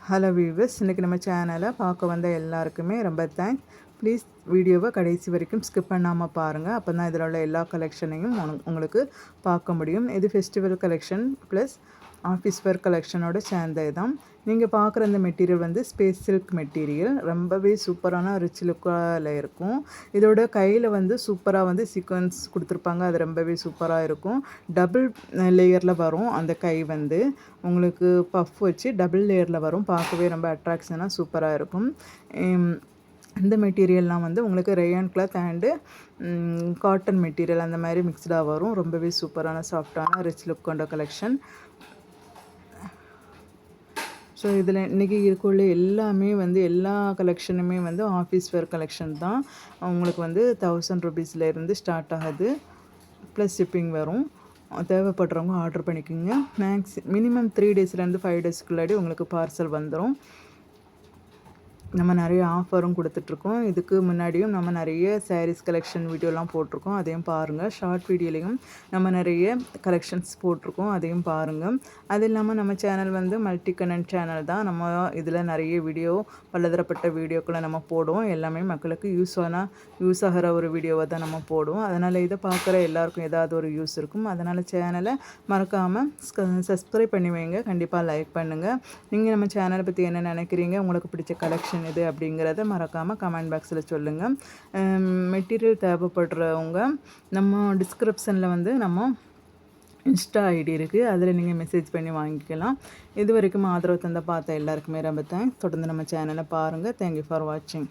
Hello viewers, இன்றைக்கி நம்ம சேனலை பார்க்க வந்த எல்லாருக்குமே ரொம்ப தேங்க்ஸ். ப்ளீஸ் வீடியோவை கடைசி வரைக்கும் ஸ்கிப் பண்ணாமல் பாருங்கள். அப்போ தான் இதில் உள்ள எல்லா கலெக்ஷனையும் உங்களுக்கு பார்க்க முடியும். இது festival collection plus office wear கலெக்ஷனோட சேர்ந்தது தான். நீங்கள் பார்க்குற இந்த மெட்டீரியல் வந்து ஸ்பேஸ் சில்க் மெட்டீரியல். ரொம்பவே சூப்பரான ரிச் லுக்கில் இருக்கும். இதோட கையில் வந்து சூப்பராக வந்து சீக்வன்ஸ் கொடுத்துருப்பாங்க. அது ரொம்பவே சூப்பராக இருக்கும். டபுள் லேயரில் வரும். அந்த கை வந்து உங்களுக்கு பஃப் வச்சு டபுள் லேயரில் வரும். பார்க்கவே ரொம்ப அட்ராக்ஷனாக சூப்பராக இருக்கும். இந்த மெட்டீரியல்லாம் வந்து உங்களுக்கு rayon cloth and cotton material அந்த மாதிரி மிக்ஸ்டாக வரும். ரொம்பவே சூப்பரான சாஃப்டான ரிச் லுக் கொண்ட கலெக்ஷன். ஸோ இதில் இன்றைக்கி இருக்கக்குள்ள எல்லாமே வந்து எல்லா கலெக்ஷனுமே வந்து ஆஃபீஸ் வேர் கலெக்ஷன் தான். உங்களுக்கு வந்து 1000 ருபீஸ்லேருந்து ஸ்டார்ட் ஆகுது. ப்ளஸ் ஷிப்பிங் வரும். தேவைப்படுறவங்க ஆர்டர் பண்ணிக்கோங்க. மினிமம் 3 டேஸ்லேருந்து 5 டேஸ்க்குள்ளாடி உங்களுக்கு பார்சல் வந்துடும். நம்ம நிறைய ஆஃபரும் கொடுத்துட்ருக்கோம். இதுக்கு முன்னாடியும் நம்ம நிறைய சாரீஸ் கலெக்ஷன் வீடியோலாம் போட்டிருக்கோம். அதையும் பாருங்கள். ஷார்ட் வீடியோலையும் நம்ம நிறைய கலெக்ஷன்ஸ் போட்டிருக்கோம். அதையும் பாருங்கள். அது இல்லாமல் நம்ம சேனல் வந்து மல்டி கனென்ட் சேனல் தான். நம்ம இதில் நிறைய வீடியோ பலதரப்பட்ட வீடியோக்களை நம்ம போடுவோம். எல்லாமே மக்களுக்கு யூஸ் ஆகிற ஒரு வீடியோவை தான் நம்ம போடுவோம். அதனால் இதை பார்க்குற எல்லாருக்கும் ஏதாவது ஒரு யூஸ் இருக்கும். அதனால் சேனலை மறக்காமல் சப்ஸ்கிரைப் பண்ணி வைங்க. கண்டிப்பாக லைக் பண்ணுங்கள். நீங்கள் நம்ம சேனலை பற்றி என்ன நினைக்கிறீங்க, உங்களுக்கு பிடிச்ச கலெக்ஷன் இது அப்படிங்கிறத மறக்காமல் கமெண்ட் பாக்ஸில் சொல்லுங்கள். மெட்டீரியல் தேவைப்படுறவங்க நம்ம டிஸ்கிரிப்ஷனில் வந்து நம்ம இன்ஸ்டா ஐடி இருக்குது. அதில் நீங்கள் மெசேஜ் பண்ணி வாங்கிக்கலாம். இது வரைக்கும் ஆதரவு தந்த பார்த்த எல்லாருக்குமே ரொம்ப தேங்க்ஸ். தொடர்ந்து நம்ம சேனலை பாருங்கள். தேங்க்யூ ஃபார் வாட்சிங்.